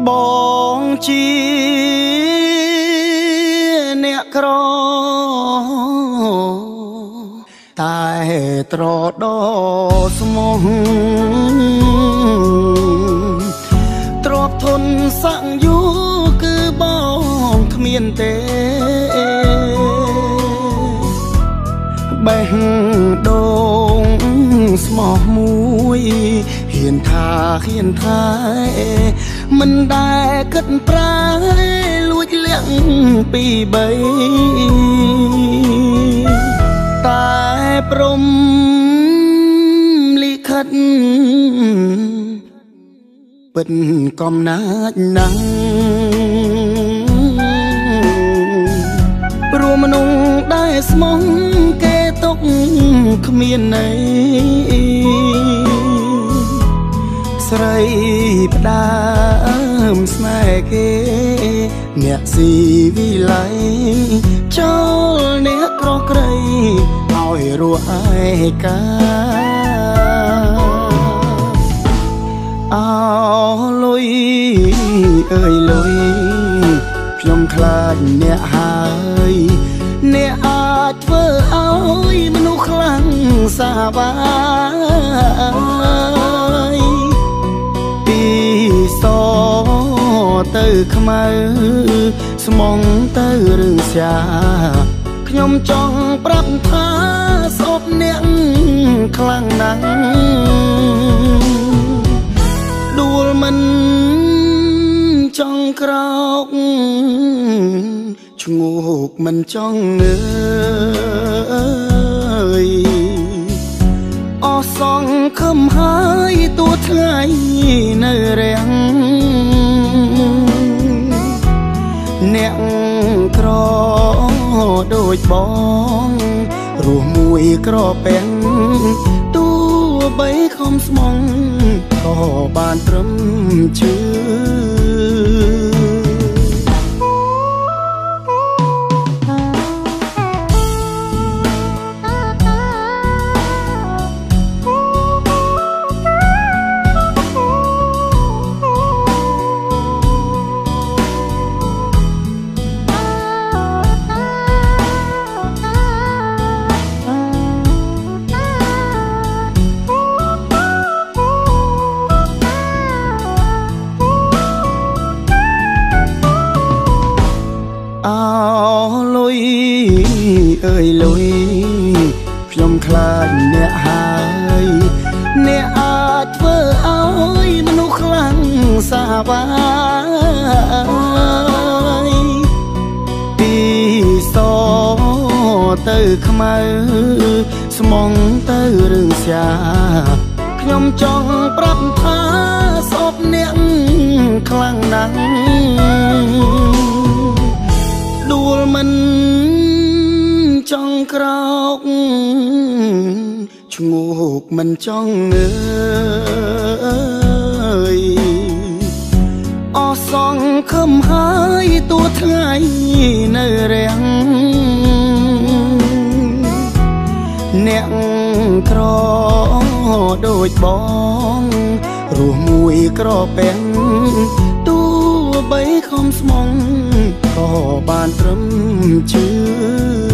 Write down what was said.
បងជាអ្នកក្រតែត្រដោស្មោះទ្របធនស័ក្តិយូគឺបងគ្មានទេបេះដូងស្មោះមួយហ៊ានថាមិនដែលគិតប្រាលួចលាក់ពីបីតែព្រមលិខិតពិតកំណាចណាស់ព្រោះមនុស្សដែលស្មោះគេຕົកគ្មានន័យស្រីផ្ដើមស្នេហ៍គេអ្នកស៊ីវិល័យចូលអ្នកក្រក្រៃឲ្យរស់ឯកាអោលុយអើយលុយខ្ញុំខ្លាចអ្នកហើយអ្នកអាចធ្វើឲ្យមនុស្សខ្លាំងសាបាយពីសទៅខ្មៅស្មងទៅរឿងសាខ្ញុំចង់ប្រាប់ថាសពអ្នកខ្លាំងណាស់ដួលមិនចង់ក្រោកឈ្ងោកមិនចង់ងើយអស់សងខំហើយតួថ្ងៃនៅរាំងអ្នកក្រដូចបងរស់មួយក្រពេញទោះបីខំស្មងក៏បានត្រឹមជឿអើយលុយខ្ញុំខ្លាចអ្នកហើយអ្នកអាចធ្វើឲ្យមនុស្សខ្លាំងសាបាយពីសទៅខ្មៅស្មងទៅរឿងសាខ្ញុំចង់ប្រាប់ថាសពអ្នកខ្លាំងណាស់ដួលមិនចង់ក្រោកឈ្ងោកមិនចង់ងើយអស់សងខំហើយតួថ្ងៃនៅរាំងអ្នកក្រដូចបងរស់មួយក្រពេញទោះបីខំស្មងក៏បានត្រឹមជឿ